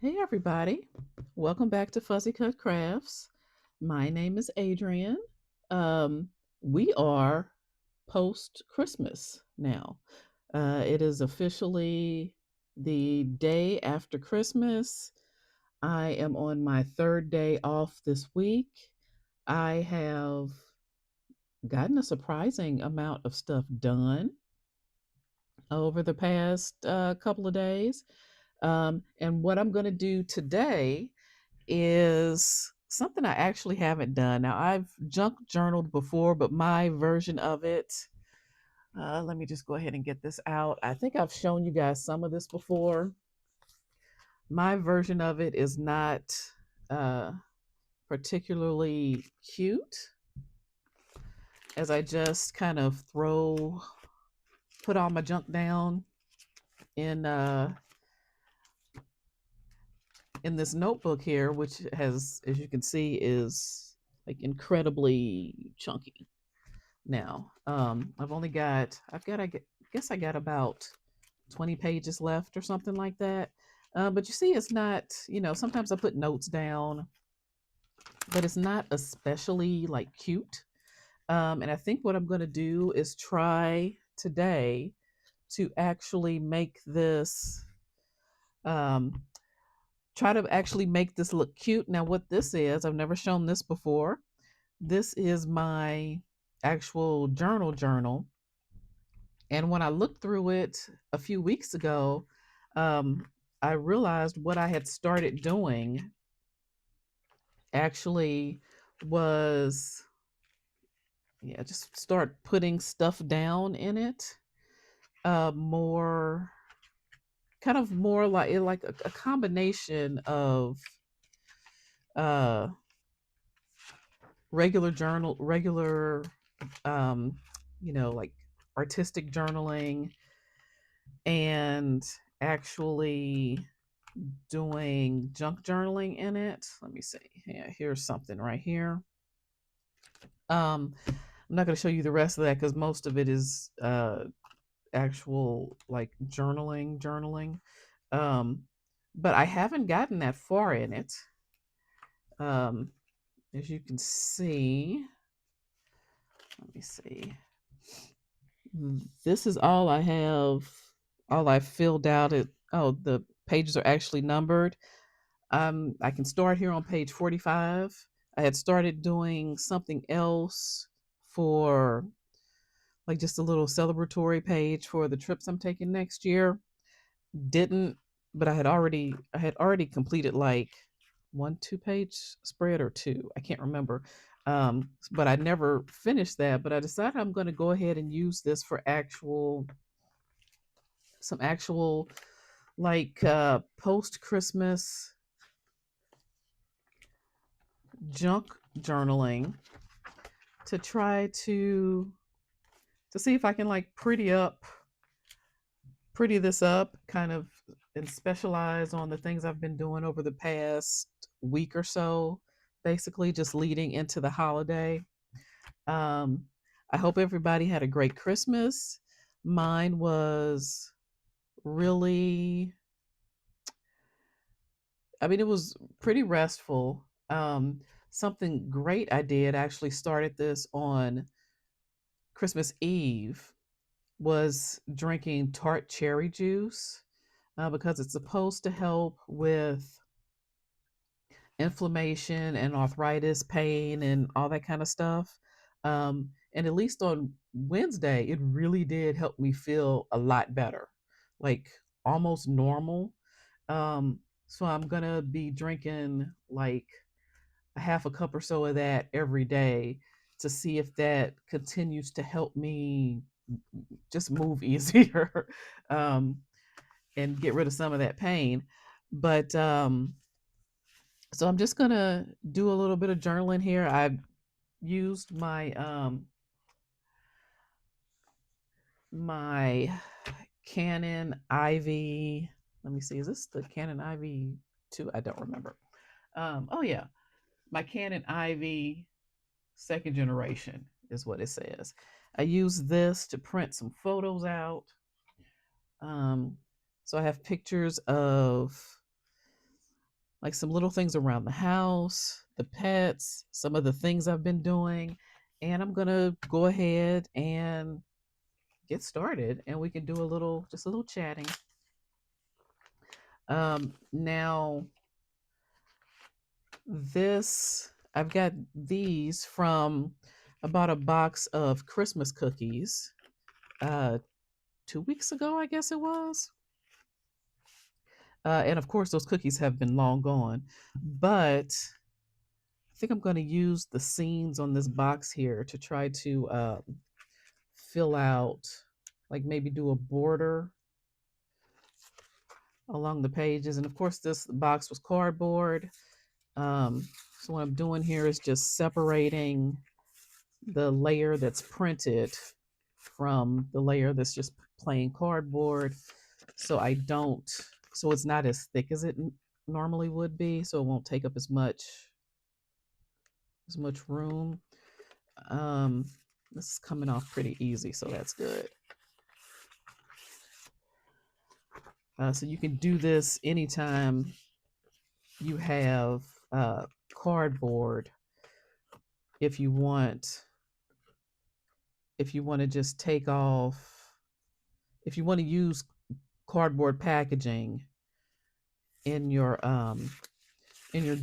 Hey, everybody. Welcome back to Fuzzy Cut Crafts. My name is Adrian. Um, we are post Christmas now. It is officially the day after Christmas. I am on my third day off this week. I have gotten a surprising amount of stuff done over the past couple of days. And what I'm going to do today is something I actually haven't done. Now, I've junk journaled before, but my version of it, let me just go ahead and get this out. I think I've shown you guys some of this before. My version of it is not uh, particularly cute, as I just kind of put all my junk down in in this notebook here, which has, as you can see, is like incredibly chunky. Now, I guess I got about 20 pages left or something like that. But you see, it's not, sometimes I put notes down, but it's not especially like cute. And I think what I'm going to do is today to actually make um, try to actually make this look cute. Now, what this is, I've never shown this before. This is my actual journal. And when I looked through it a few weeks ago, um, I realized what I had started doing actually was, yeah, just start putting stuff down in it. More, kind of more like a combination of uh, um, like artistic journaling and actually doing junk journaling in it. Let me see. Yeah, here's something right here. I'm not going to show you the rest of that because most of it is actual like journaling. Um, but I haven't gotten that far in it. Um, as you can see, let me see. This is all I have. All I filled out. The pages are actually numbered. I can start here on page 45. I had started doing something else for like just a little celebratory page for the trips I'm taking next year. Didn't, but I had already completed like one 2-page spread or two. I can't remember. But I never finished that. But I decided I'm going to go ahead and use this for some actual like post Christmas junk journaling to try to see if I can like pretty this up kind of and specialize on the things I've been doing over the past week or so, basically just leading into the holiday. Um I hope everybody had a great Christmas. Mine was really, I mean, it was pretty restful. Something great I did, I actually started this on Christmas Eve, was drinking tart cherry juice because it's supposed to help with inflammation and arthritis, pain, and all that kind of stuff. And at least on Wednesday, it really did help me feel a lot better, like almost normal. So I'm gonna be drinking like a half a cup or so of that every day to see if that continues to help me just move easier, um, and get rid of some of that pain. But so I'm just gonna do a little bit of journaling here. I used my Canon IV. Let me see, is this the Canon IV 2? I don't remember. Oh yeah, my Canon IV second generation is what it says. I use this to print some photos out. Um, so I have pictures of like some little things around the house, the pets, some of the things I've been doing. And I'm going to go ahead and get started and we can do just a little chatting. Now, I've got these from, I bought a box of Christmas cookies 2 weeks ago, I guess it was. And of course, those cookies have been long gone. But I think I'm going to use the seams on this box here to try to fill out, like maybe do a border along the pages. And of course, this box was cardboard. So what I'm doing here is just separating the layer that's printed from the layer that's just plain cardboard, so so it's not as thick as it normally would be, so it won't take up as much room. um this is coming off pretty easy, so that's good. So you can do this anytime you have cardboard, if you want to just take off, if you want to use cardboard packaging in your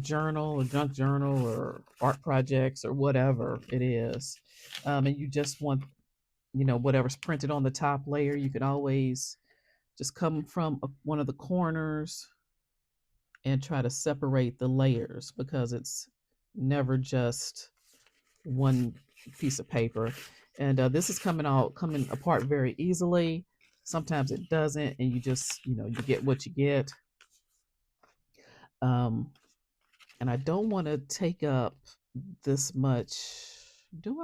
journal or junk journal or art projects or whatever it is, and you just want, whatever's printed on the top layer, you can always just come from one of the corners and try to separate the layers, because it's never just one piece of paper. And this is coming apart very easily. Sometimes it doesn't, and you just, you get what you get. um and I don't want to take up this much, do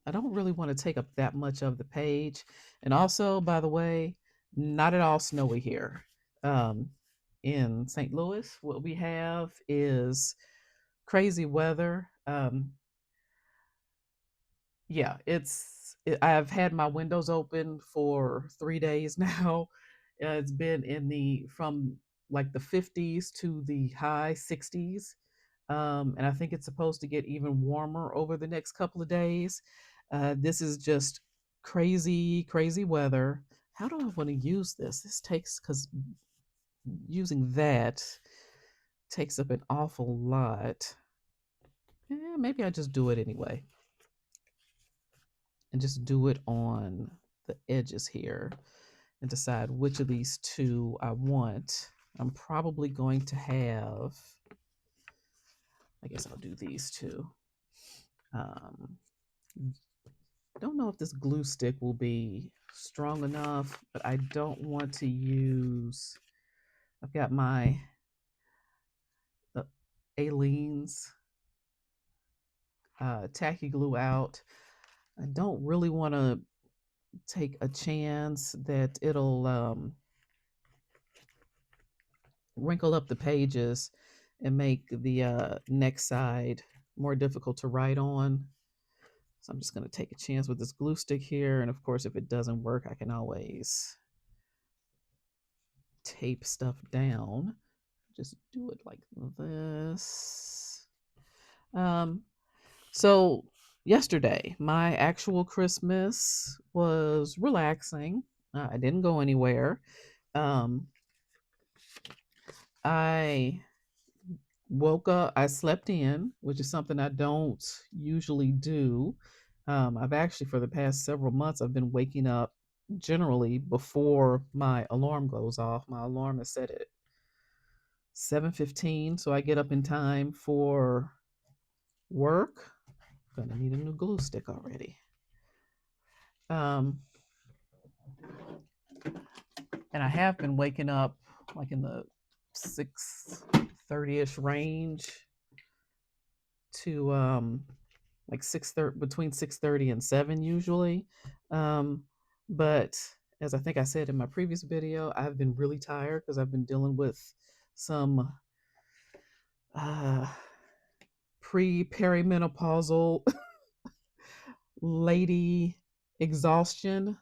I don't really want to take up that much of the page. And also, by the way, not at all snowy here. In St. Louis, what we have is crazy weather. Yeah, I've had my windows open for 3 days now. It's been from like the 50s to the high 60s. And I think it's supposed to get even warmer over the next couple of days. This is just crazy, crazy weather. How do I want to use this? Because using that takes up an awful lot. Maybe I just do it anyway and just do it on the edges here and decide which of these two I want. I'm probably going to have, I guess I'll do these two. Don't know if this glue stick will be strong enough, but I don't want to use, I've got my Aleene's tacky glue out. I don't really want to take a chance that it'll wrinkle up the pages and make the next side more difficult to write on. So I'm just going to take a chance with this glue stick here. And of course, if it doesn't work, I can always tape stuff down. Just do it like this. So yesterday, my actual Christmas was relaxing. I didn't go anywhere. I woke up, I slept in, which is something I don't usually do. I've actually, for the past several months, I've been waking up generally before my alarm goes off. My alarm is set at 7:15, so I get up in time for work. Gonna need a new glue stick already. Um, and I have been waking up like in the 6:30ish range to like 6:30, between 6:30 and 7 usually. But as I think I said in my previous video, I've been really tired because I've been dealing with some pre-perimenopausal lady exhaustion.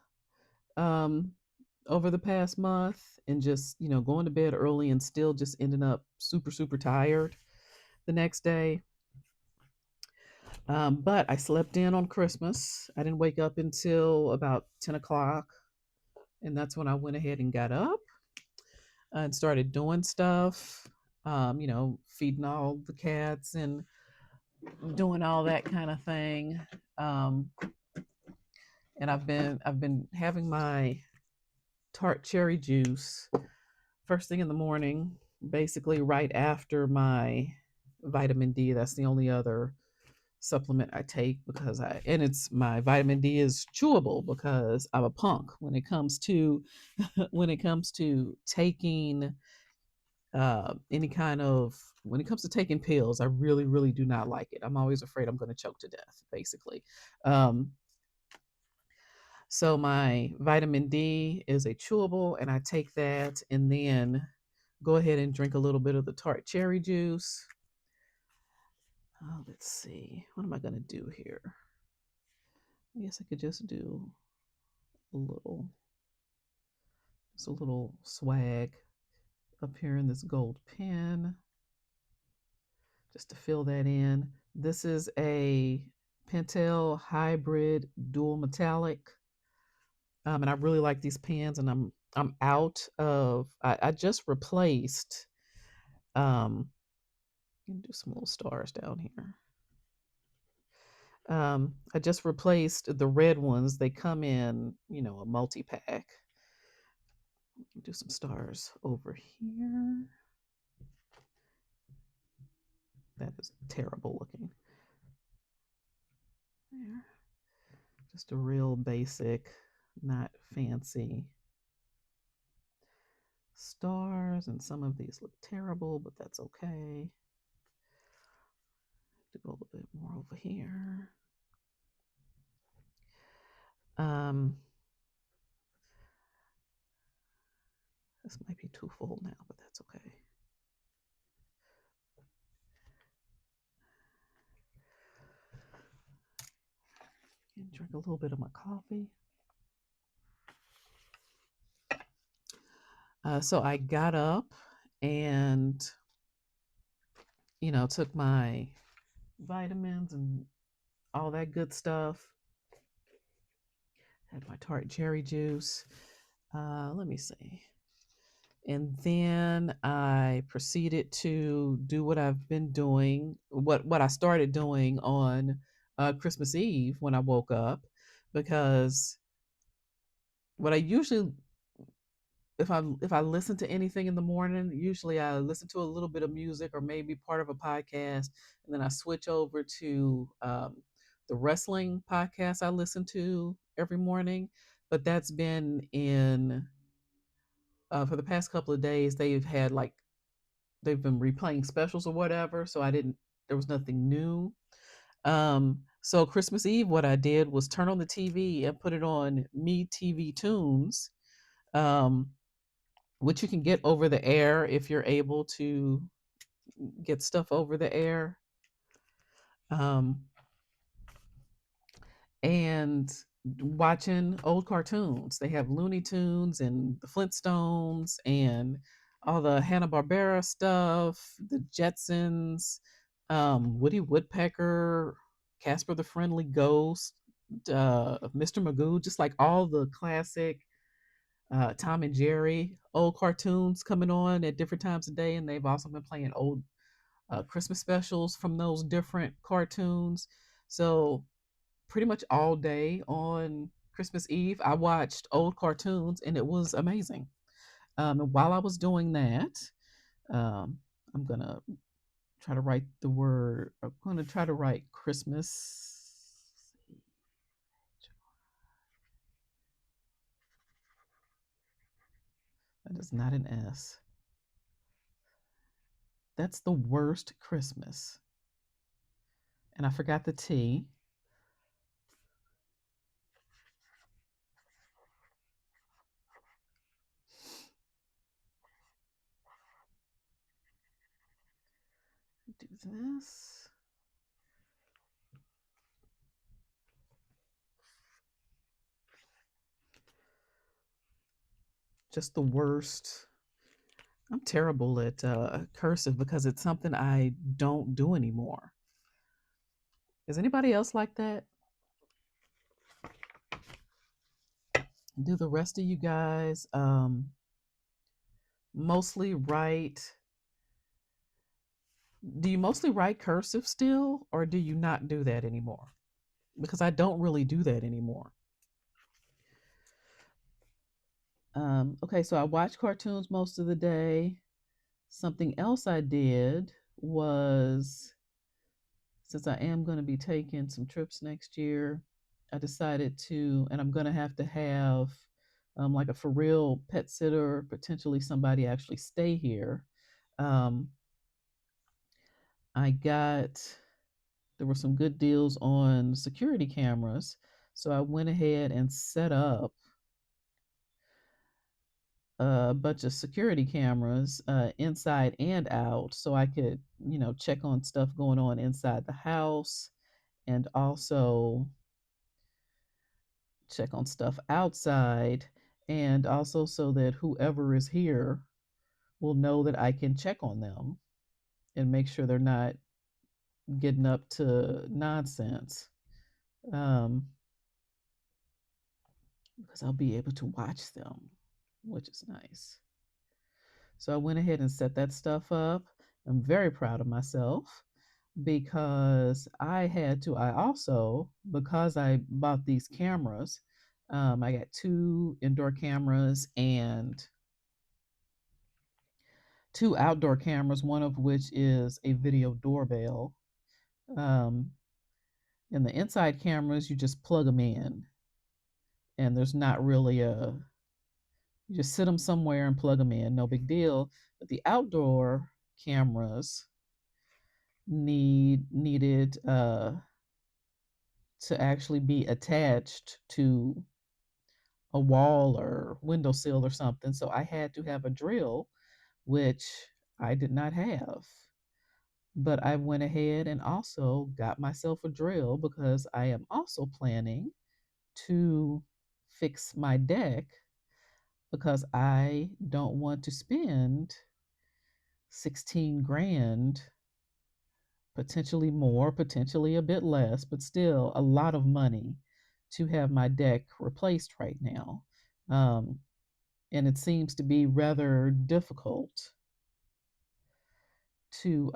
over the past month, and just, going to bed early and still just ending up super, super tired the next day. But I slept in on Christmas. I didn't wake up until about 10 o'clock. And that's when I went ahead and got up and started doing stuff, feeding all the cats and doing all that kind of thing. Um, and I've been having my tart cherry juice first thing in the morning, basically right after my vitamin D. That's the only other supplement I take, because it's my vitamin D is chewable, because I'm a punk when it comes to when it comes to taking any kind of when it comes to taking pills. I really, really do not like it. I'm always afraid I'm going to choke to death, basically. um, so my vitamin D is a chewable, and I take that and then go ahead and drink a little bit of the tart cherry juice. Let's see, what am I going to do here? I guess I could just do a little just a little swag up here in this gold pen, just to fill that in. This is a Pentel hybrid dual metallic, and I really like these pens. And I'm out of. I just replaced. You can do some little stars down here. I just replaced the red ones. They come in, a multi pack. Do some stars over here. That is terrible looking. There. Just a real basic, not fancy stars, and some of these look terrible, but that's okay. To go a little bit more over here. This might be too full now, but that's okay. And drink a little bit of my coffee. So I got up and, took my vitamins and all that good stuff. Had my tart cherry juice. Let me see. And then I proceeded to do what I've been doing, what I started doing on Christmas Eve when I woke up, because what I usually, if I listen to anything in the morning, usually I listen to a little bit of music or maybe part of a podcast, and then I switch over to the wrestling podcast I listen to every morning. But that's been in for the past couple of days. They've been replaying specials or whatever, so there was nothing new. So Christmas Eve, what I did was turn on the TV and put it on Me TV Tunes, um, which you can get over the air if you're able to get stuff over the air. Um, and watching old cartoons. They have Looney Tunes and the Flintstones and all the Hanna-Barbera stuff, the Jetsons, Woody Woodpecker, Casper the Friendly Ghost, Mr. Magoo, just like all the classic Tom and Jerry old cartoons coming on at different times of day. And they've also been playing old Christmas specials from those different cartoons. So pretty much all day on Christmas Eve, I watched old cartoons, and it was amazing. And while I was doing that, um, I'm gonna try to write the word. I'm gonna try to write Christmas. That is not an S. That's the worst Christmas. And I forgot the T. Do this. Just the worst. I'm terrible at cursive because it's something I don't do anymore. Is anybody else like that? Do the rest of you guys mostly write? Do you mostly write cursive still, or do you not do that anymore? Because I don't really do that anymore. Okay, so I watch cartoons most of the day. Something else I did was, since I am going to be taking some trips next year, I decided to, and I'm going to have like a for real pet sitter, potentially somebody actually stay here. Um, I got, there were some good deals on security cameras. So I went ahead and set up a bunch of security cameras inside and out so I could, check on stuff going on inside the house and also check on stuff outside, and also so that whoever is here will know that I can check on them and make sure they're not getting up to nonsense. Um, because I'll be able to watch them, which is nice. So I went ahead and set that stuff up. I'm very proud of myself because I also, because I bought these cameras, I got two indoor cameras and two outdoor cameras, one of which is a video doorbell. Um, and the inside cameras, you just plug them in, and there's not really you just sit them somewhere and plug them in, no big deal. But the outdoor cameras needed to actually be attached to a wall or windowsill or something. So I had to have a drill, which I did not have. But I went ahead and also got myself a drill because I am also planning to fix my deck because I don't want to spend 16 grand, potentially more, potentially a bit less, but still a lot of money to have my deck replaced right now. Um, and it seems to be rather difficult to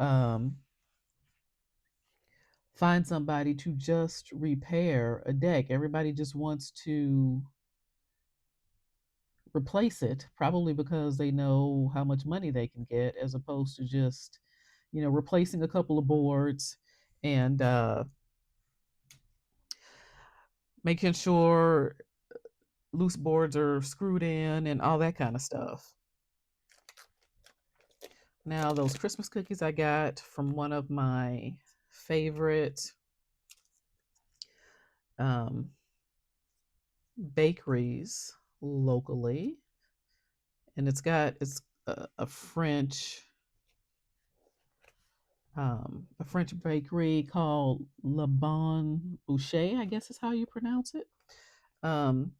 find somebody to just repair a deck. Everybody just wants to replace it, probably because they know how much money they can get, as opposed to just, replacing a couple of boards and making sure loose boards are screwed in and all that kind of stuff. Now, those Christmas cookies I got from one of my favorite um, bakeries locally, and it's a French bakery called Le Bon Boucher, I guess is how you pronounce it. Um,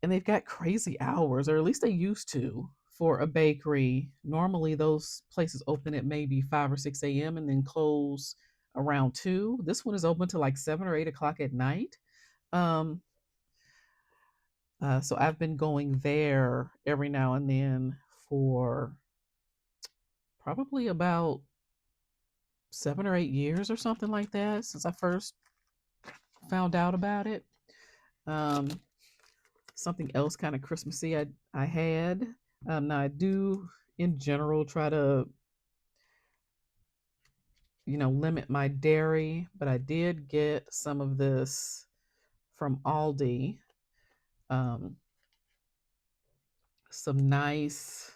and they've got crazy hours, or at least they used to, for a bakery. Normally, those places open at maybe 5 or 6 a.m. and then close around 2. This one is open to like 7 or 8 o'clock at night. Um, so I've been going there every now and then for probably about 7 or 8 years or something like that since I first found out about it. Um, Something else kind of Christmassy I had. Now I do in general try to limit my dairy, but I did get some of this from Aldi. Um, some nice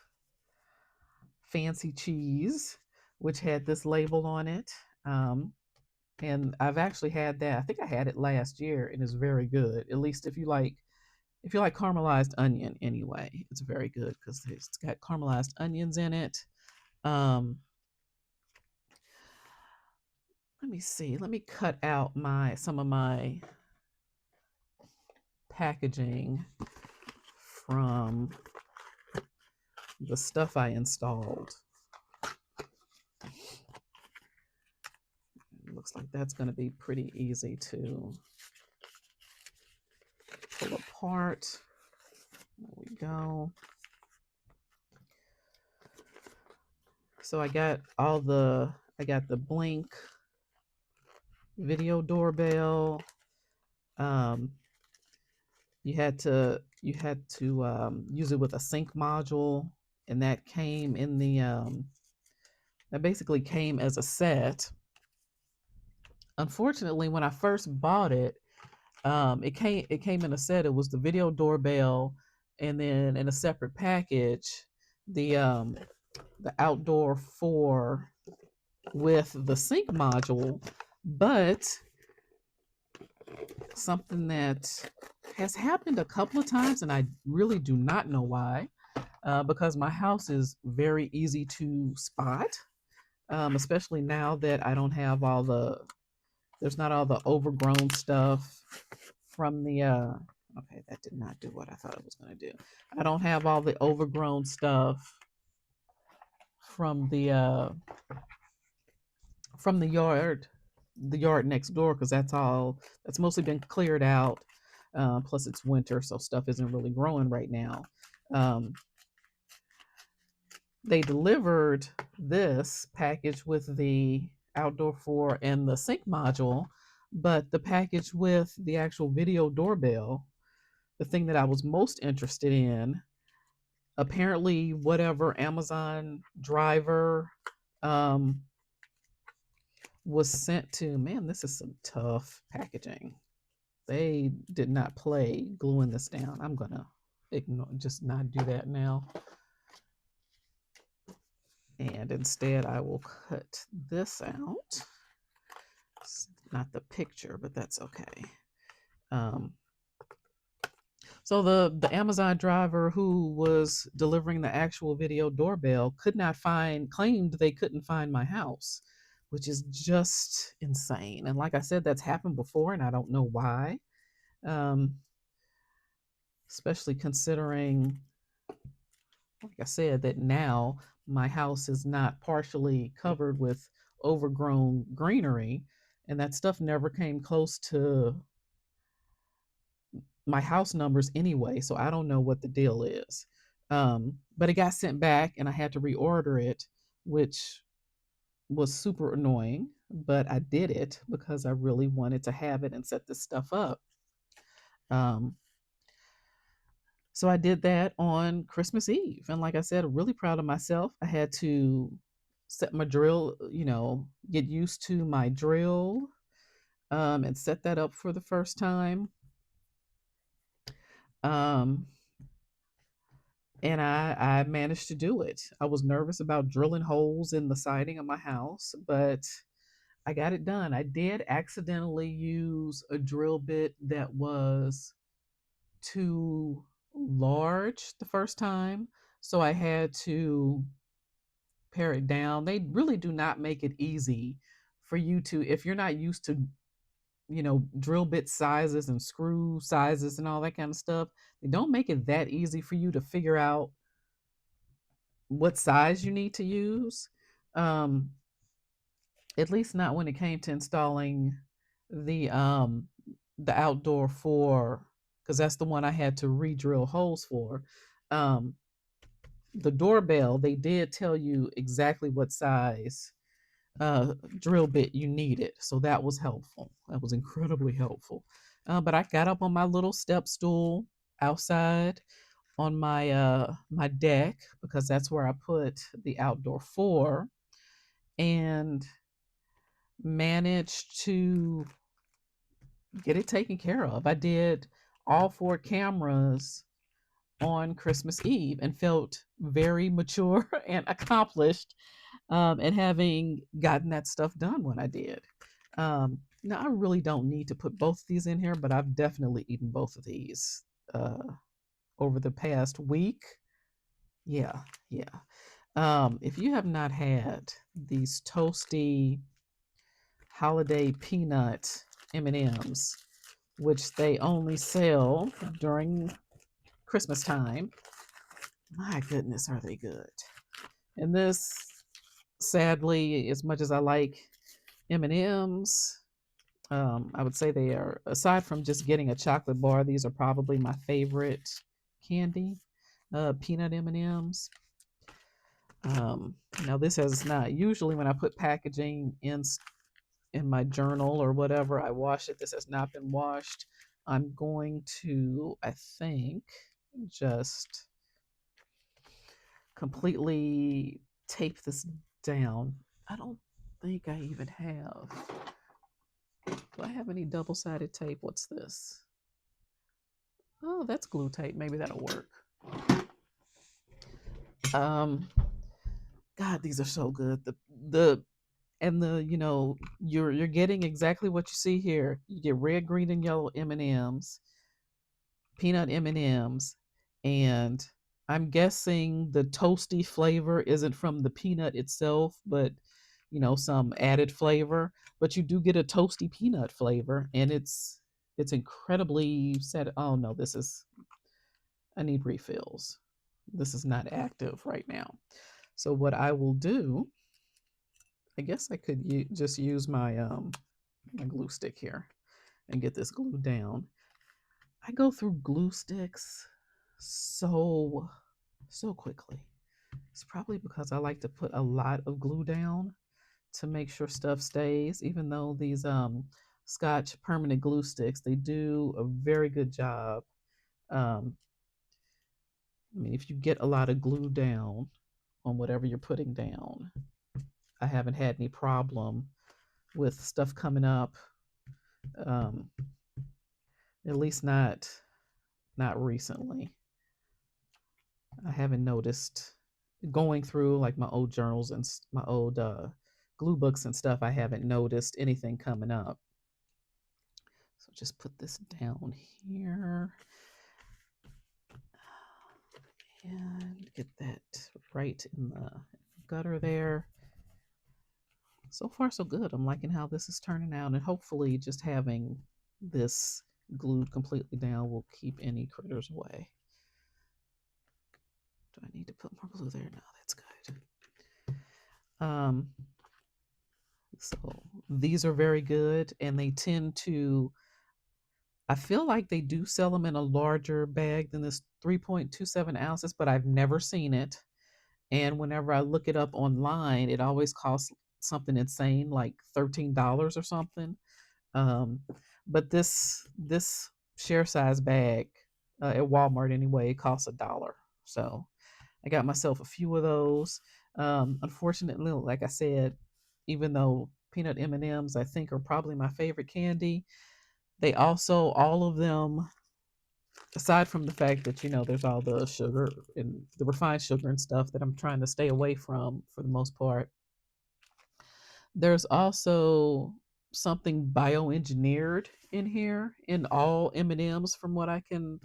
fancy cheese, which had this label on it. Um, and I've actually had that. I think I had it last year, and it's very good. At least if you like caramelized onion anyway, it's very good because it's got caramelized onions in it. Um, Let me see. Let me cut out some of my packaging from the stuff I installed. It looks like that's going to be pretty easy to pull apart. There we go. So I got the Blink video doorbell. You had to use it with a sync module, and that came in the that basically came as a set. Unfortunately, when I first bought it, it came in a set. It was the video doorbell, and then in a separate package, the outdoor 4 with the sync module. But something that has happened a couple of times, and I really do not know why, because my house is very easy to spot, especially now that I don't have there's not all the overgrown stuff from the, okay, that did not do what I thought it was going to do. I don't have all the overgrown stuff from the yard next door, because that's mostly been cleared out. Plus it's winter, so stuff isn't really growing right now. They delivered this package with the outdoor 4 and the sync module, but the package with the actual video doorbell, the thing that I was most interested in, apparently whatever Amazon driver was sent to, man, this is some tough packaging. They did not play gluing this down. I'm gonna just not do that now. And instead I will cut this out. It's not the picture, but that's okay. So the Amazon driver who was delivering the actual video doorbell claimed they couldn't find my house, which is just insane. And like I said, that's happened before, and I don't know why. Especially considering, like I said, that now my house is not partially covered with overgrown greenery, and that stuff never came close to my house numbers anyway, so I don't know what the deal is. But it got sent back and I had to reorder it, which was super annoying, but I did it because I really wanted to have it and set this stuff up. So I did that on Christmas Eve. And like I said, I'm really proud of myself. I had to set my drill, get used to my drill, and set that up for the first time. And I managed to do it. I was nervous about drilling holes in the siding of my house, but I got it done. I did accidentally use a drill bit that was too large the first time, so I had to pare it down. They really do not make it easy for you to, if you're not used to, drill bit sizes and screw sizes and all that kind of stuff, they don't make it that easy for you to figure out what size you need to use. Um, at least not when it came to installing the outdoor 4, because that's the one I had to re-drill holes for. The doorbell, they did tell you exactly what size drill bit you needed, so that was helpful. That was incredibly helpful. But I got up on my little step stool outside on my deck, because that's where I put the outdoor 4, and managed to get it taken care of. I did all 4 cameras on Christmas Eve and felt very mature and accomplished, and having gotten that stuff done when I did. Now, I really don't need to put both of these in here, but I've definitely eaten both of these over the past week. Yeah. If you have not had these toasty holiday peanut M&Ms, which they only sell during Christmas time. My goodness, are they good? And this, sadly, as much as I like M&Ms, I would say they are, aside from just getting a chocolate bar, these are probably my favorite candy. Peanut M&Ms. Um, Now this has not, usually when I put packaging in my journal or whatever, I wash it. This has not been washed. I'm going to, I think, just completely tape this down. I don't think I even have. Do I have any double-sided tape? What's this? Oh, that's glue tape. Maybe that'll work. Um, God, these are so good. The and the you're getting exactly what you see here. You get red, green, and yellow M&Ms, peanut M&Ms, and I'm guessing the toasty flavor isn't from the peanut itself, but some added flavor. But you do get a toasty peanut flavor, and it's incredibly set. Oh no, I need refills. This is not active right now. So what I will do, I guess I could just use my glue stick here and get this glued down. I go through glue sticks so quickly. It's probably because I like to put a lot of glue down to make sure stuff stays, even though these Scotch permanent glue sticks, they do a very good job. Um, I mean, if you get a lot of glue down on whatever you're putting down, I haven't had any problem with stuff coming up. Um, at least not recently. I haven't noticed going through like my old journals and my old glue books and stuff. I haven't noticed anything coming up. So just put this down here and get that right in the gutter there. So far so good. I'm liking how this is turning out, and hopefully just having this glued completely down will keep any critters away. Do I need to put more glue there? No, that's good. So these are very good, and they tend to, I feel like they do sell them in a larger bag than this 3.27 ounces, but I've never seen it. And whenever I look it up online, it always costs something insane, like $13 or something. Um, but this share size bag at Walmart anyway costs $1. So I got myself a few of those. Unfortunately, like I said, even though peanut M&Ms I think are probably my favorite candy, they also, all of them, aside from the fact that there's all the sugar and the refined sugar and stuff that I'm trying to stay away from for the most part, there's also something bioengineered in here in all M&Ms from what I can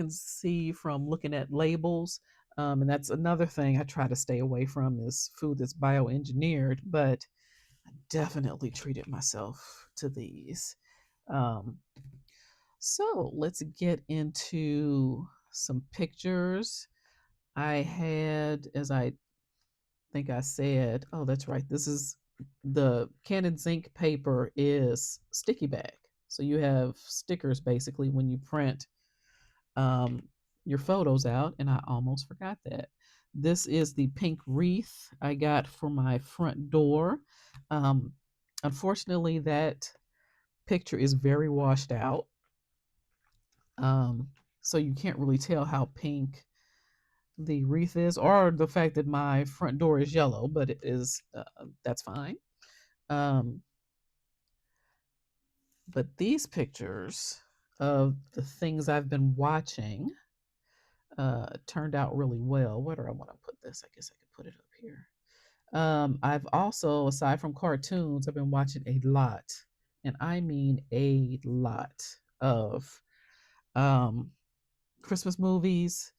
see from looking at labels. And that's another thing I try to stay away from, is food that's bioengineered, but I definitely treated myself to these. Um, so let's get into some pictures. I had, as I think I said, oh, that's right. This is the Canon zinc paper is sticky back. So you have stickers basically when you print um, your photos out, and I almost forgot that. This is the pink wreath I got for my front door. Um, Unfortunately, that picture is very washed out, um, so you can't really tell how pink the wreath is, or the fact that my front door is yellow, but it is that's fine. Um, but these pictures of the things I've been watching turned out really well. Where do I want to put this? I guess I could put it up here. I've also, aside from cartoons, I've been watching a lot, and I mean a lot of um, Christmas movies.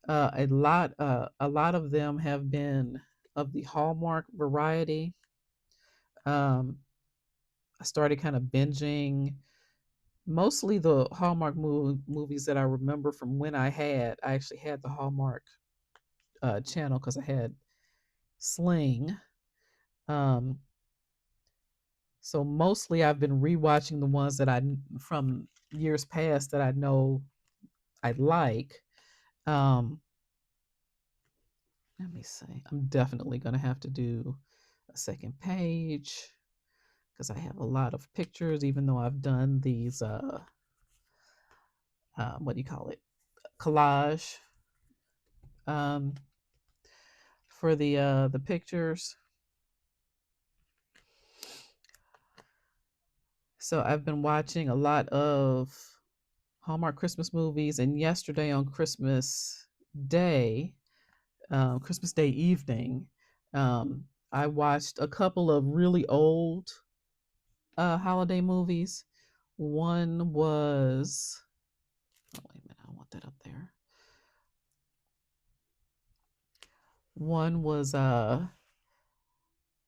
A lot of them have been of the Hallmark variety. Um, I started kind of binging Mostly the Hallmark movies that I remember from when I actually had the Hallmark channel because I had Sling. Um, so mostly I've been rewatching the ones that from years past that I know I like. Um, Let me see. I'm definitely gonna have to do a second page because I have a lot of pictures, even though I've done these what do you call it? Collage um for the pictures. So I've been watching a lot of Hallmark Christmas movies, and yesterday on Day, Christmas Day evening, I watched a couple of really old holiday movies. One was, oh, wait a minute, I want that up there. One was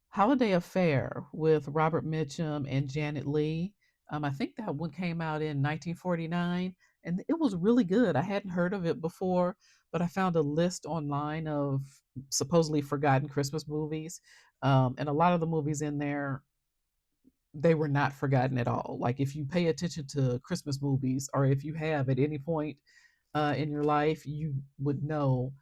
Holiday Affair with Robert Mitchum and Janet Leigh. I think that one came out in 1949, and it was really good. I hadn't heard of it before, but I found a list online of supposedly forgotten Christmas movies, and a lot of the movies in there they were not forgotten at all. Like if you pay attention to Christmas movies, or if you have at any point in your life, you would know,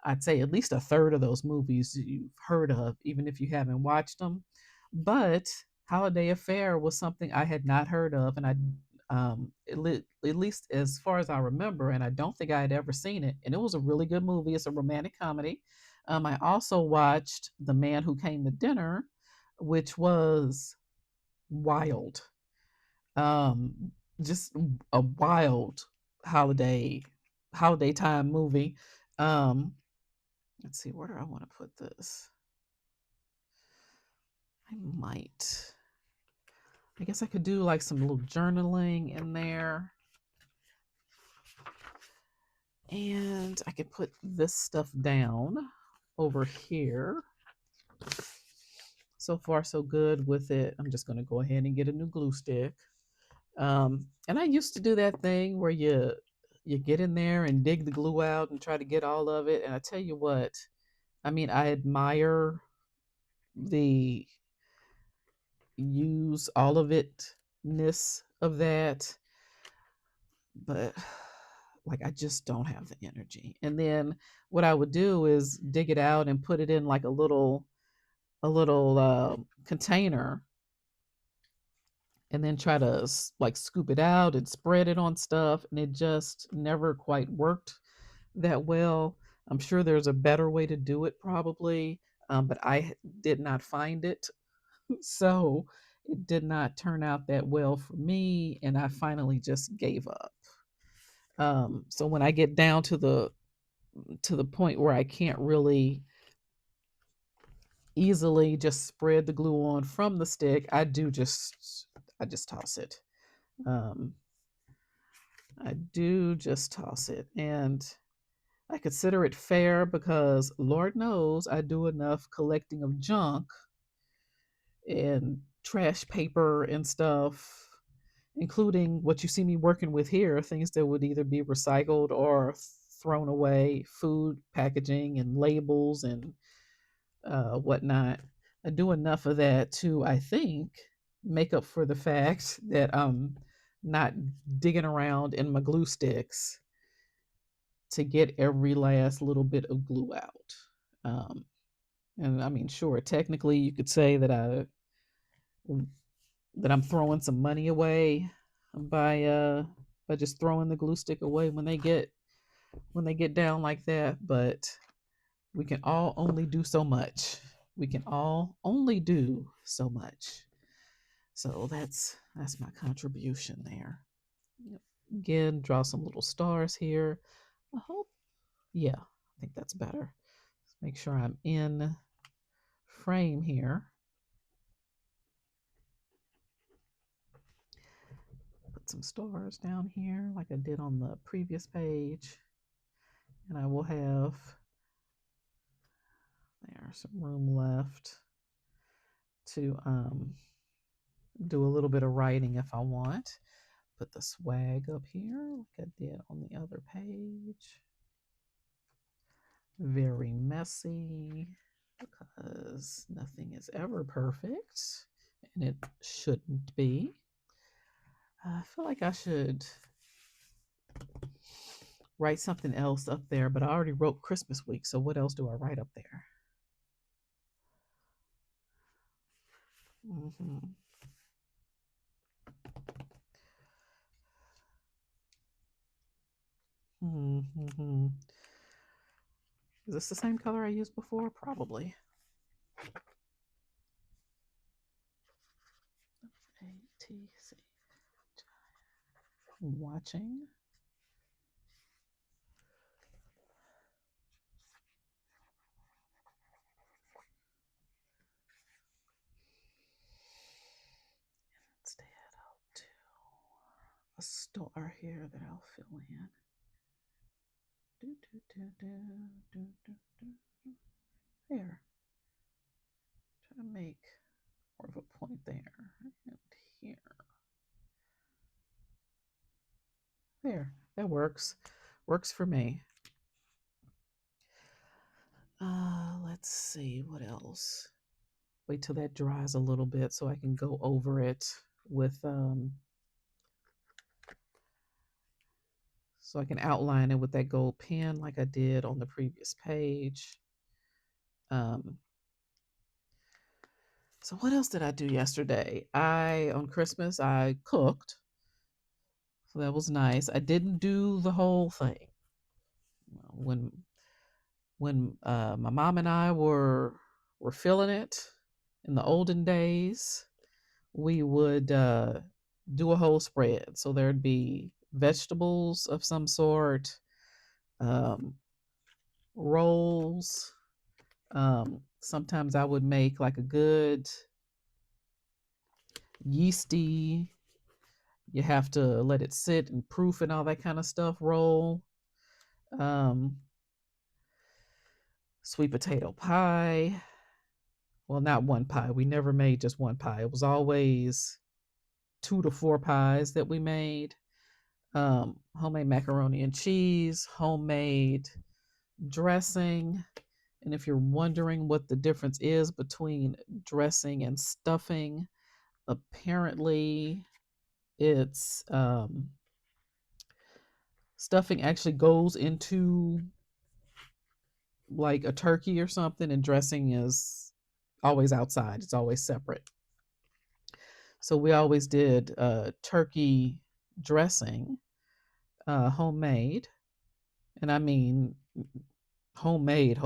I'd say at least a third of those movies you've heard of, even if you haven't watched them. But Holiday Affair was something I had not heard of, and at least as far as I remember, and I don't think I had ever seen it. And it was a really good movie. It's a romantic comedy. I also watched The Man Who Came to Dinner, which was wild. Um, just a wild holiday holiday time movie. Um, Let's see, where do I want to put this? I might. I guess I could do like some little journaling in there. And I could put this stuff down over here. So far, so good with it. I'm just going to go ahead and get a new glue stick. And I used to do that thing where you get in there and dig the glue out and try to get all of it. And I tell you what, I mean, I admire the use all of it ness of that, but like I just don't have the energy. And then what I would do is dig it out and put it in like a little container, and then try to like scoop it out and spread it on stuff, and it just never quite worked that well. I'm sure there's a better way to do it probably, but did not find it. So it did not turn out that well for me, and I finally just gave up. So when I get down to the point where I can't really easily just spread the glue on from the stick, I just toss it. Um, I do just toss it, and I consider it fair because Lord knows I do enough collecting of junk and trash paper and stuff, including what you see me working with here, things that would either be recycled or thrown away, food packaging and labels and whatnot. I do enough of that to, I think, make up for the fact that I'm not digging around in my glue sticks to get every last little bit of glue out. Um, and I mean, sure, technically you could say that I'm throwing some money away by uh by just throwing the glue stick away when they get down like that, but we can all only do so much. We can all only do so much. So that's my contribution there. Yep. Again, draw some little stars here. I hope, yeah, I think that's better. Make sure I'm in frame here. Put some stars down here like I did on the previous page. And I will have there's some room left to do a little bit of writing if I want. Put the swag up here like I did on the other page. Very messy because nothing is ever perfect and it shouldn't be. I feel like I should write something else up there, but I already wrote Christmas week, so what else do I write up there? Mm-hmm. Mm-hmm. Is this the same color I used before? Probably. ATC. Watching. Instead, I'll do a star here that I'll fill in. Do, do, do, do, do, do, do. There. Try to make more of a point there and here. There. That works. Works for me. Let's see what else. Wait till that dries a little bit so I can go over it with so I can outline it with that gold pen like I did on the previous page. Um, so what else did I do yesterday? On Christmas I cooked, so that was nice. I didn't do the whole thing. When my mom and I were feeling it in the olden days, we would do a whole spread. So there'd be vegetables of some sort, um, rolls. Sometimes I would make like a good yeasty, you have to let it sit and proof and all that kind of stuff roll. Um, Sweet potato pie. Well, not one pie. We never made just one pie. It was always 2 to 4 pies that we made. Homemade macaroni and cheese, homemade dressing. And if you're wondering what the difference is between dressing and stuffing, apparently it's stuffing actually goes into like a turkey or something, and dressing is always outside, it's always separate. So we always did turkey dressing, homemade. And I mean homemade.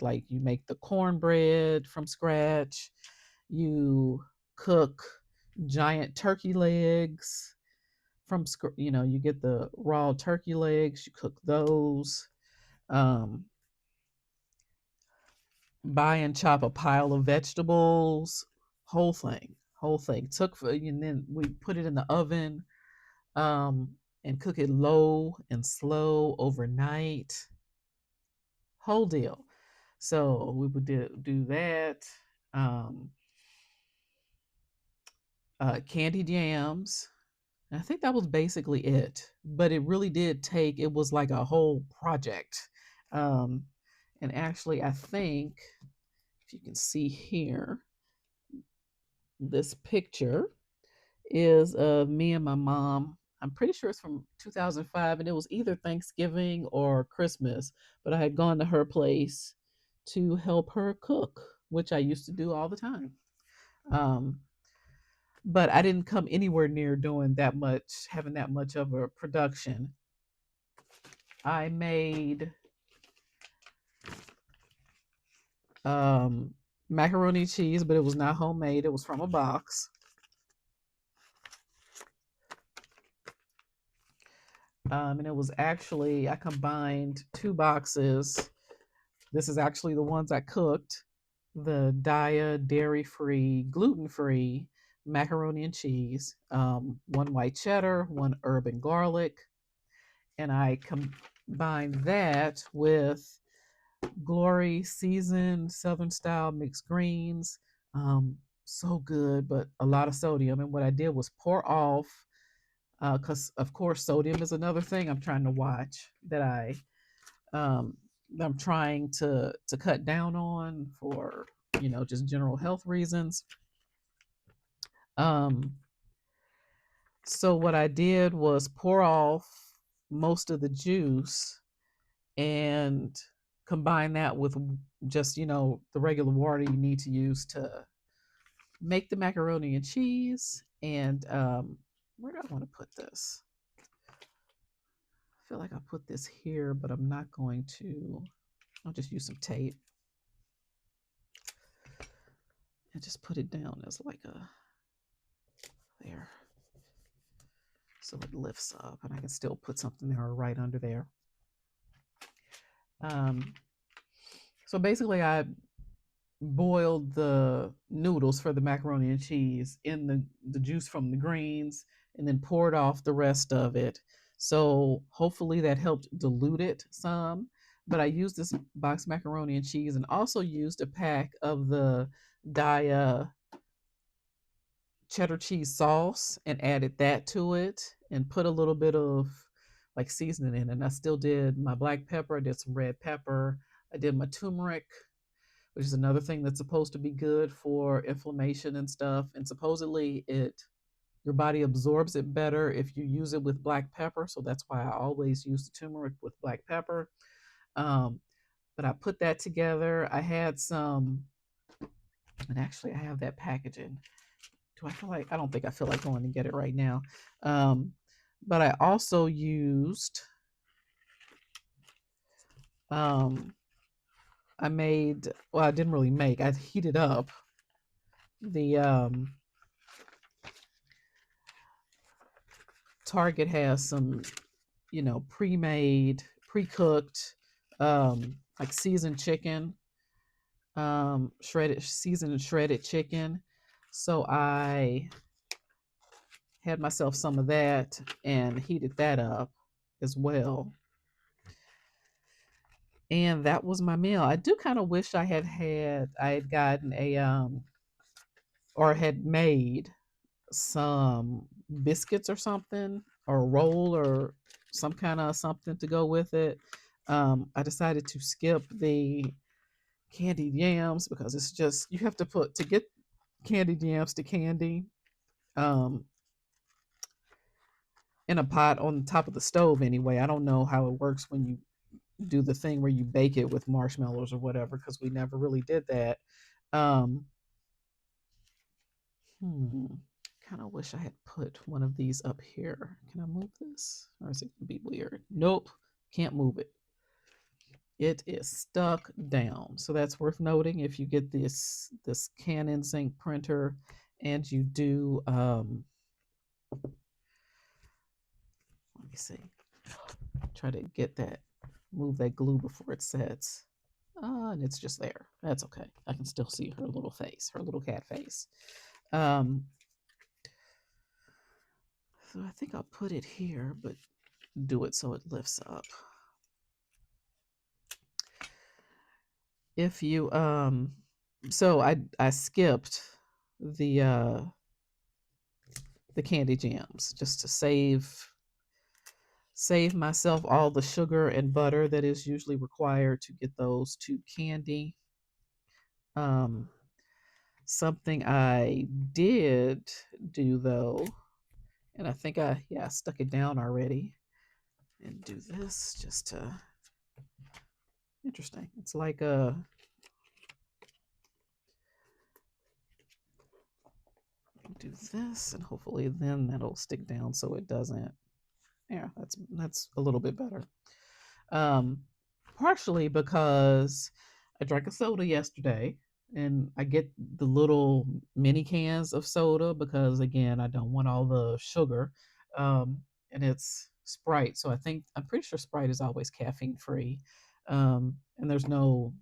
Like you make the cornbread from scratch, you cook giant turkey legs you get the raw turkey legs, you cook those. Um, Buy and chop a pile of vegetables, whole thing. And then we put it in the oven, um, and cook it low and slow overnight. Whole deal. So we would do that. Um, Candied yams. And I think that was basically it. But it really did take. It was like a whole project. Um, and actually, I think if you can see here, this picture is of me and my mom. I'm pretty sure it's from 2005, and it was either Thanksgiving or Christmas. But I had gone to her place to help her cook, which I used to do all the time. Um, but I didn't come anywhere near doing that much, having that much of a production. I made um, macaroni and cheese, but it was not homemade. It was from a box. And it was actually, I combined 2 boxes. This is actually the ones I cooked, the Daya dairy free, gluten free macaroni and cheese, one white cheddar, one herb and garlic. And I combined that with Glory seasoned Southern style mixed greens. So good, but a lot of sodium. And what I did was pour off because of course sodium is another thing I'm trying to watch um, that I'm trying to cut down on for just general health reasons. Um, so what I did was pour off most of the juice and combine that with just the regular water you need to use to make the macaroni and cheese. And where do I want to put this? I feel like I put this here, but I'm not going to. I'll just use some tape and just put it down as like a there, so it lifts up, and I can still put something there right under there. Um, so basically, I boiled the noodles for the macaroni and cheese in the juice from the greens, and then poured off the rest of it. So hopefully that helped dilute it some. But I used this box macaroni and cheese and also used a pack of the Daya cheddar cheese sauce and added that to it and put a little bit of like seasoning in it. And I still did my black pepper, I did some red pepper, I did my turmeric, which is another thing that's supposed to be good for inflammation and stuff. And supposedly your body absorbs it better if you use it with black pepper. So that's why I always use the turmeric with black pepper. Um, but I put that together. I had some, and actually I have that packaging. Do I feel like I don't think I feel like going to get it right now. Um, but I also used I made well, I didn't really make. I heated up the Target has some, pre-made, pre-cooked like seasoned chicken, shredded seasoned and shredded chicken. So I had myself some of that and heated that up as well. And that was my meal. I do kind of wish I had gotten a or had made some biscuits or something, or a roll or some kind of something to go with it. I decided to skip the candied yams because it's just you have to put to get candied yams to candy um, in a pot on top of the stove anyway. I don't know how it works when you do the thing where you bake it with marshmallows or whatever because we never really did that. Um, Kind of wish I had put one of these up here. Can I move this? Or is it going to be weird? Nope, can't move it. It is stuck down. So that's worth noting if you get this Canon Zinc printer and you do let me see. Try to get that move that glue before it sets. And it's just there. That's okay. I can still see her little face, her little cat face. Um, so I think I'll put it here, but do it so it lifts up. If you so I skipped the the candy jams just to save myself all the sugar and butter that is usually required to get those to candy. Um, Something I did do though, and I think I stuck it down already, and do this just to interesting. It's like a do this, and hopefully then that'll stick down so it doesn't. Yeah, that's a little bit better. Um, Partially because I drank a soda yesterday, and I get the little mini cans of soda because again I don't want all the sugar, and it's Sprite. So I'm pretty sure Sprite is always caffeine free, and there's no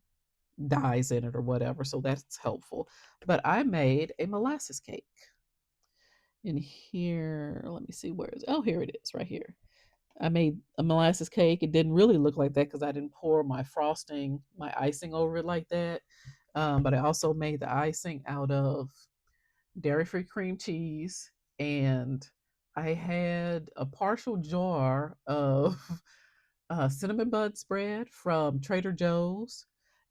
dyes in it or whatever, so that's helpful. But I made a molasses cake. In here, let me see where is. Oh, here it is, right here. I made a molasses cake. It didn't really look like that because I didn't pour my frosting, my icing over it like that. But I also made the icing out of dairy free cream cheese and I had a partial jar of cinnamon bun spread from Trader Joe's,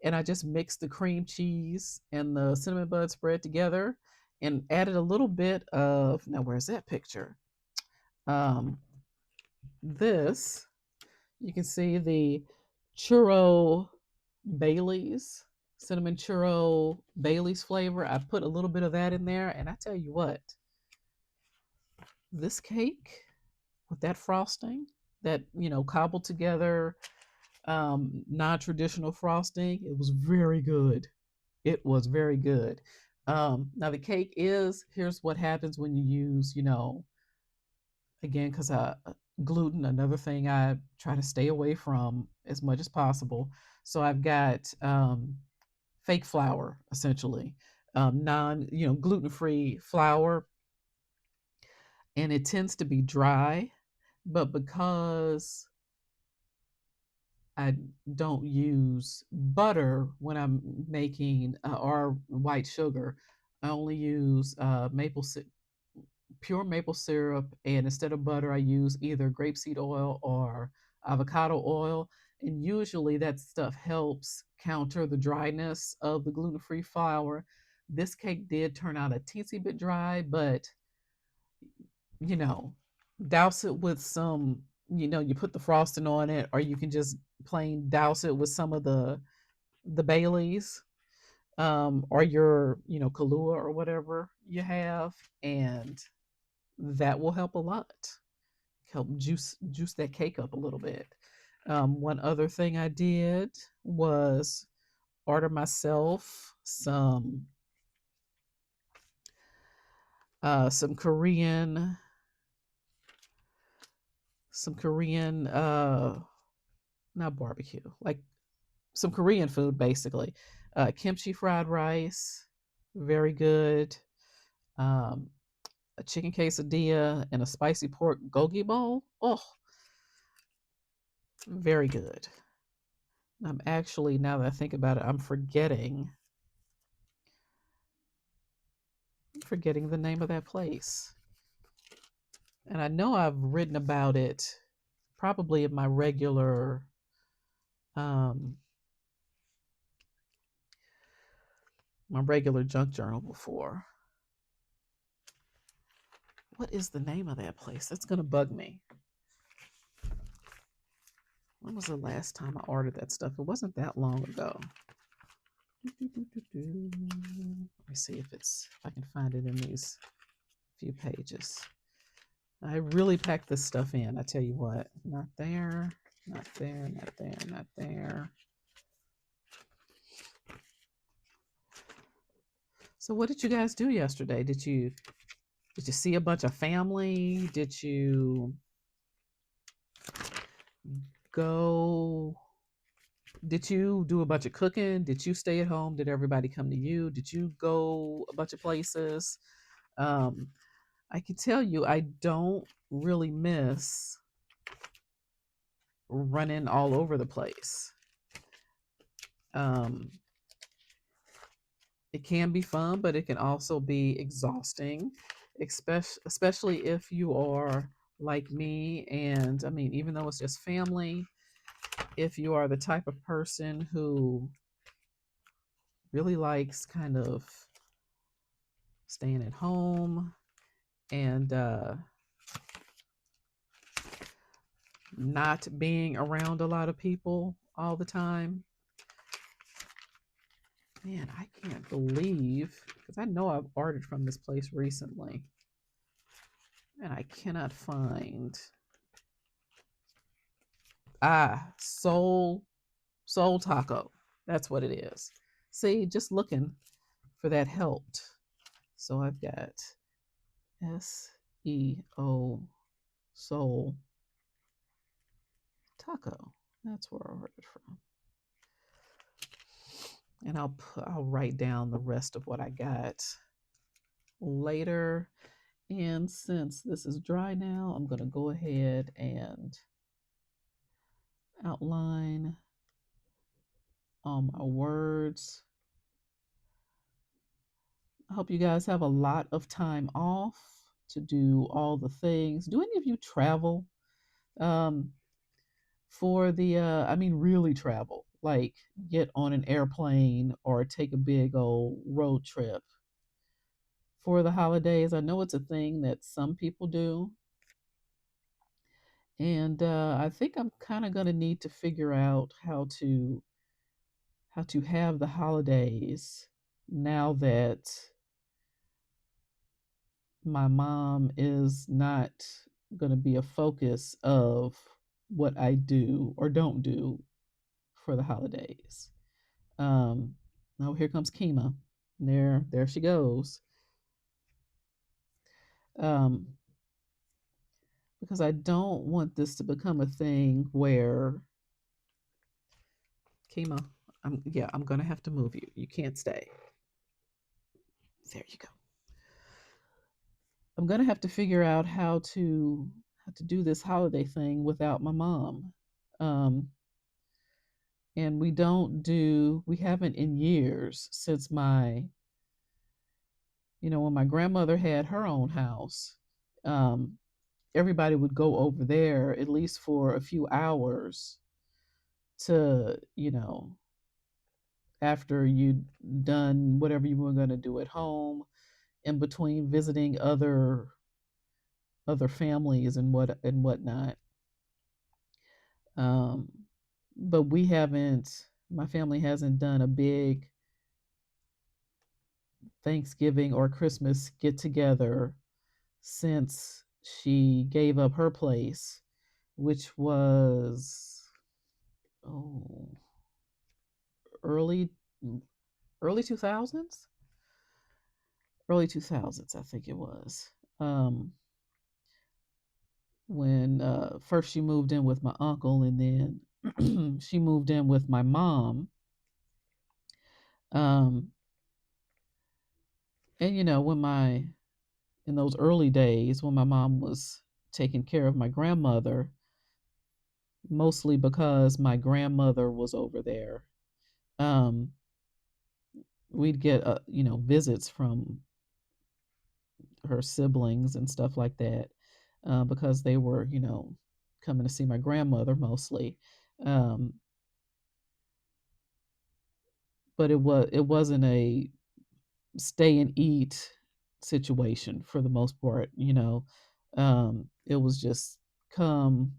and I just mixed the cream cheese and the cinnamon bun spread together and added a little bit of, now where's that picture? Um, this, you can see the churro Bailey's, cinnamon churro Bailey's flavor. I put a little bit of that in there, and I tell you what, this cake with that frosting, that cobbled together non-traditional frosting, it was very good. It was very good. Now the cake is, here's what happens when you use, again, because gluten, another thing I try to stay away from as much as possible. So I've got fake flour, essentially, non, gluten-free flour, and it tends to be dry. But because I don't use butter when I'm making or white sugar, I only use pure maple syrup, and instead of butter, I use either grapeseed oil or avocado oil. And usually that stuff helps counter the dryness of the gluten free flour. This cake did turn out a teensy bit dry, but you know, douse it with some, you put the frosting on it, or you can just plain douse it with some of the Baileys, or your, Kahlua or whatever you have, and that will help a lot. Help juice that cake up a little bit. One other thing I did was order myself some Korean not barbecue, like some Korean food basically. Kimchi fried rice, very good. Um, a chicken quesadilla and a spicy pork gogi bowl. Oh, very good. I'm actually, now that I think about it, I'm forgetting the name of that place. And I know I've written about it probably in um my regular junk journal before. What is the name of that place? That's gonna bug me. When was the last time I ordered that stuff? It wasn't that long ago. Let me see if I can find it in these few pages. I really packed this stuff in. I tell you what, not there, not there, not there, not there. So, what did you guys do yesterday? Did you see a bunch of family? Did you go? Did you do a bunch of cooking? Did you stay at home? Did everybody come to you? Did you go a bunch of places? Um, I can tell you, I don't really miss running all over the place. Um, it can be fun, but it can also be exhausting, especially if you are like me. And I mean, even though it's just family, if you are the type of person who really likes kind of staying at home and not being around a lot of people all the time, man, I can't believe, because I know I've ordered from this place recently and I cannot find soul taco. That's what it is. See, just looking for that helped. So I've got SEO soul taco. That's where I ordered from. And I'll write down the rest of what I got later. And since this is dry now, I'm going to go ahead and outline all my words. I hope you guys have a lot of time off to do all the things. Do any of you travel um, for the, I mean, really travel? Like get on an airplane or take a big old road trip for the holidays? I know it's a thing that some people do. And I think I'm kind of going to need to figure out how to have the holidays now that my mom is not going to be a focus of what I do or don't do for the holidays. Um, oh, here comes Kima. There she goes. Um, because I don't want this to become a thing where Kima, I'm gonna have to move you. You can't stay. There you go. I'm gonna have to figure out how to do this holiday thing without my mom. Um, and we haven't in years since when my grandmother had her own house. Um, everybody would go over there at least for a few hours to, after you'd done whatever you were going to do at home, in between visiting other families and whatnot. Um, but my family hasn't done a big Thanksgiving or Christmas get together since she gave up her place, which was oh early early 2000s, early 2000s, I think it was. Um, when first she moved in with my uncle, and then she moved in with my mom. Um, and in those early days when my mom was taking care of my grandmother, mostly because my grandmother was over there, um, we'd get visits from her siblings and stuff like that, because they were coming to see my grandmother mostly. Um, but it wasn't a stay and eat situation for the most part. It was just come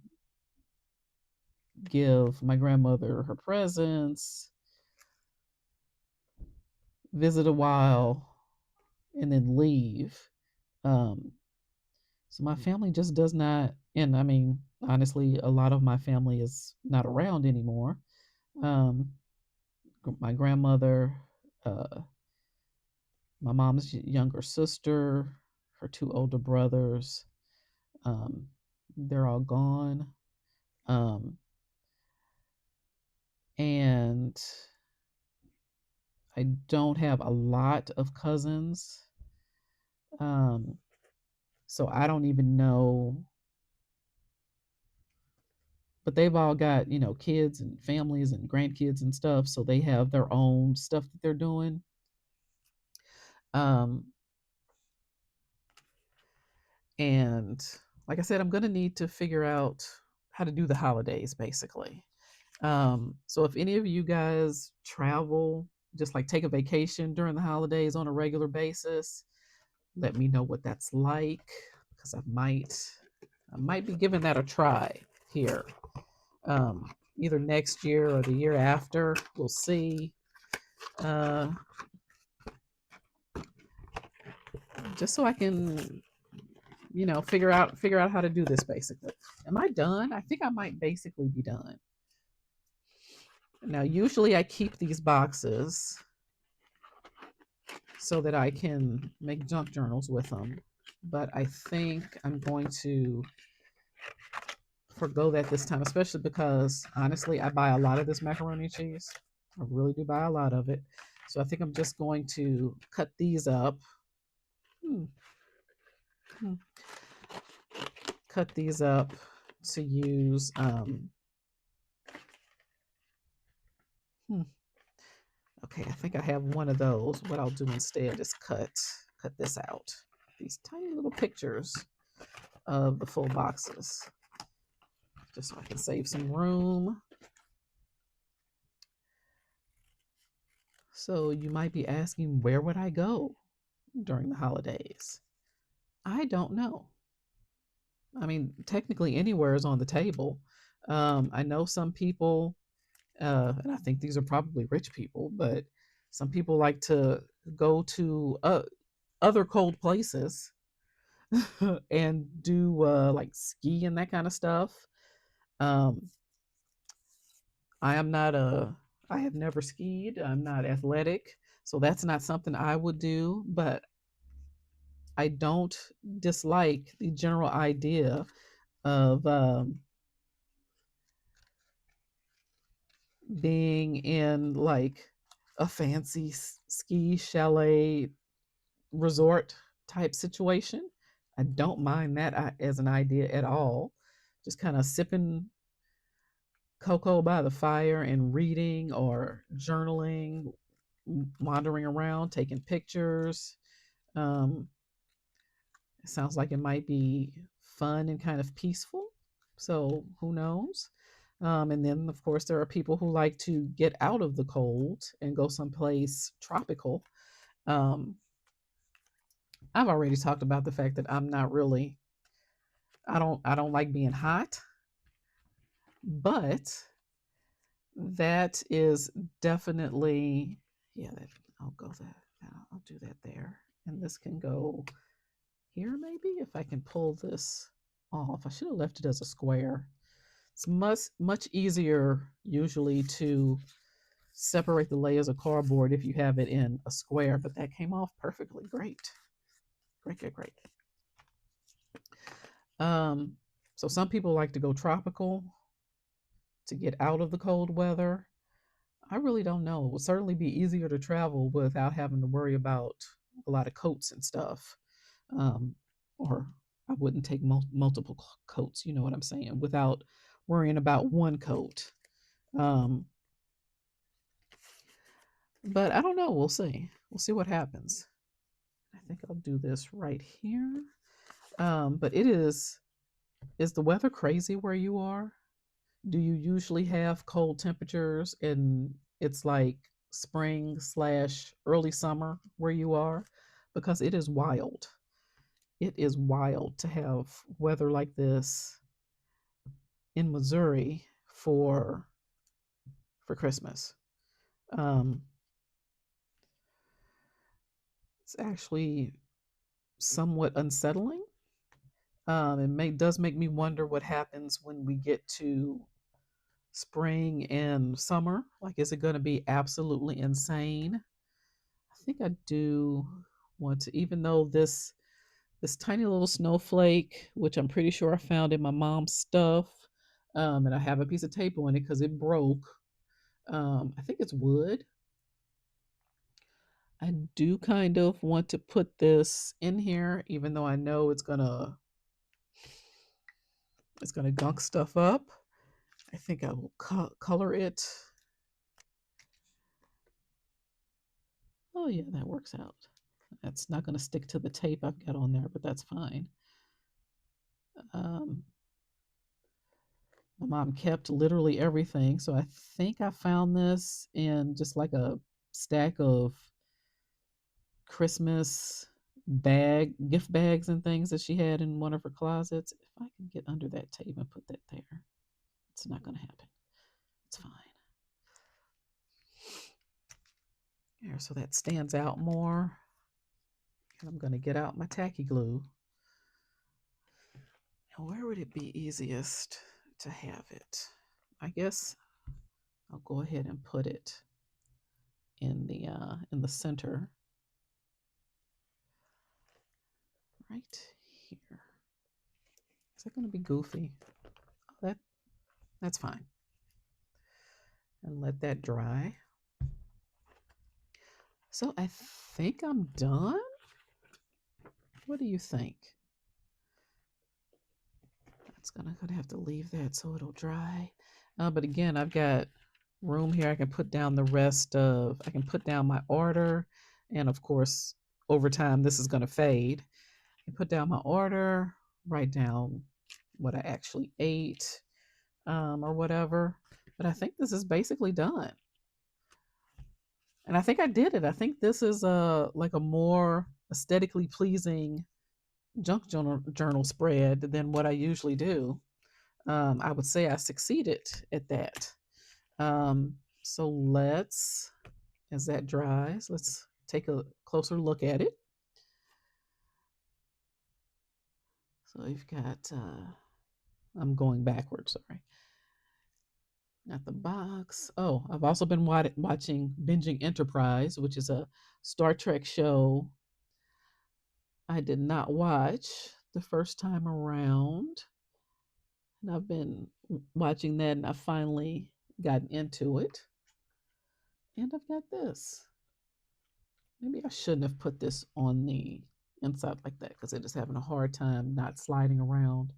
give my grandmother her presents, visit a while, and then leave. Um, so my family just does not, and I mean, honestly, a lot of my family is not around anymore. Um, my grandmother, uh, my mom's younger sister, her two older brothers, um, they're all gone. Um, and I don't have a lot of cousins. Um, so I don't even know, but they've all got, kids and families and grandkids and stuff. So they have their own stuff that they're doing. Um, and like I said, I'm going to need to figure out how to do the holidays basically. So if any of you guys travel, just like take a vacation during the holidays on a regular basis, let me know what that's like, because I might be giving that a try here. Either next year or the year after. We'll see. Uh, just so I can, figure out how to do this basically. Am I done? I think I might basically be done. Now, usually I keep these boxes so that I can make junk journals with them, but I think I'm going to forgo that this time, especially because honestly, I buy a lot of this macaroni and cheese. I really do buy a lot of it. So I think I'm just going to cut these up. Hmm, hmm. Cut these up to use. Hmm, okay, I think I have one of those. What I'll do instead is cut this out. these tiny little pictures of the full boxes, just so I can save some room. So you might be asking, where would I go during the holidays? I don't know. I mean, technically anywhere is on the table. I know some people, and I think these are probably rich people, but some people like to go to other cold places and do like ski and that kind of stuff. Um, I am not a, I have never skied. I'm not athletic, so that's not something I would do. But I don't dislike the general idea of being in like a fancy ski chalet resort type situation. I don't mind that as an idea at all. Just kind of sipping cocoa by the fire and reading or journaling, wandering around, taking pictures. Um, it sounds like it might be fun and kind of peaceful. So who knows? And then, of course, there are people who like to get out of the cold and go someplace tropical. Um, I've already talked about the fact that I'm not really. I don't like being hot, but that is definitely, yeah. That I'll go that. I'll do that there, and this can go here maybe if I can pull this off. I should have left it as a square. It's much easier usually to separate the layers of cardboard if you have it in a square, but that came off perfectly great. Great, great, great. Um, so some people like to go tropical to get out of the cold weather. I really don't know. It would certainly be easier to travel without having to worry about a lot of coats and stuff. Um, or I wouldn't take multiple coats, you know what I'm saying, without worrying about one coat. Um, but I don't know. We'll see. We'll see what happens. I think I'll do this right here. But is the weather crazy where you are? Do you usually have cold temperatures and it's like spring slash early summer where you are? Because it is wild. It is wild to have weather like this in Missouri for Christmas. Um, it's actually somewhat unsettling. Does make me wonder what happens when we get to spring and summer. Like, is it going to be absolutely insane? I think I do want to, even though this tiny little snowflake, which I'm pretty sure I found in my mom's stuff, and I have a piece of tape on it because it broke. I think it's wood. I do kind of want to put this in here, even though I know it's gonna gunk stuff up. I think I will color it. Oh yeah, that works out. That's not going to stick to the tape I've got on there, but that's fine. Um, my mom kept literally everything, so I think I found this in just like a stack of Christmas gift bags and things that she had in one of her closets. If I can get under that tape and put that there, it's not going to happen. It's fine. There, so that stands out more. And I'm going to get out my tacky glue. Now, where would it be easiest to have it? I guess I'll go ahead and put it in the center, right here. Is that going to be goofy? Oh, that's fine. And let that dry. So I think I'm done. What do you think? That's gonna have to leave that so it'll dry. But again, I've got room here. I can put down I can put down my order, and of course, over time this is gonna fade. I put down my order, write down what I actually ate, or whatever. But I think this is basically done. And I think I did it. I think this is a more aesthetically pleasing junk journal spread than what I usually do. I would say I succeeded at that. So let's, as that dries, let's take a closer look at it. So you've got, I'm going backwards, sorry. Got the box. Oh, I've also been watching Binging Enterprise, which is a Star Trek show I did not watch the first time around. And I've been watching that and I finally gotten into it. And I've got this. Maybe I shouldn't have put this on the inside like that because it is having a hard time not sliding around.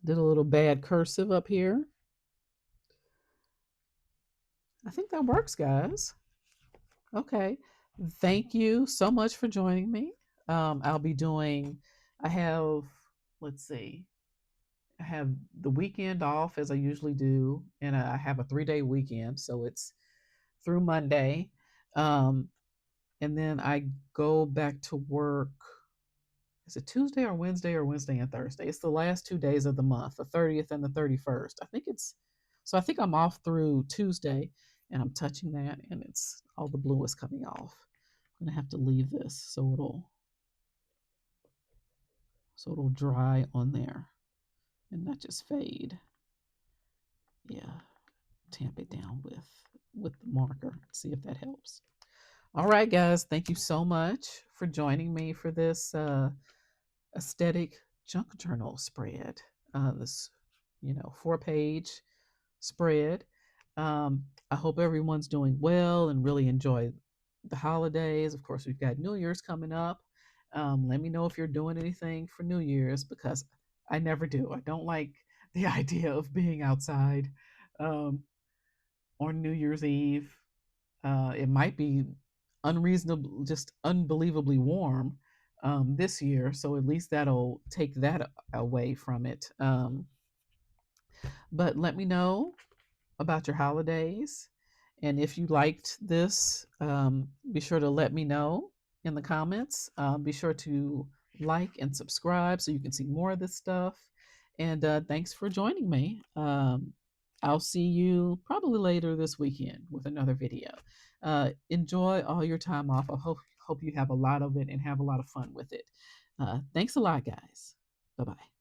Did a little bad cursive up here. I think that works, guys. Okay. Thank you so much for joining me. I'll be doing, I have, let's see, I have the weekend off as I usually do, and I have a 3-day weekend. So it's through Monday. Um, and then I go back to work. Is it Tuesday or Wednesday or Wednesday and Thursday? It's the last 2 days of the month, the 30th and the 31st. I think it's, so I think I'm off through Tuesday and I'm touching that and it's all the blue is coming off. I'm gonna have to leave this so it'll dry on there and not just fade. Yeah, tamp it down with the marker. See if that helps. All right, guys, thank you so much for joining me for this aesthetic junk journal spread. This, 4-page spread. I hope everyone's doing well and really enjoy the holidays. Of course, we've got New Year's coming up. Let me know if you're doing anything for New Year's because I never do. I don't like the idea of being outside um, on New Year's Eve. It might be unreasonable, just unbelievably warm this year. So at least that'll take that away from it. But let me know about your holidays. And if you liked this, be sure to let me know in the comments. Be sure to like and subscribe so you can see more of this stuff. And thanks for joining me. I'll see you probably later this weekend with another video. Enjoy all your time off. I hope you have a lot of it and have a lot of fun with it. Thanks a lot, guys. Bye bye.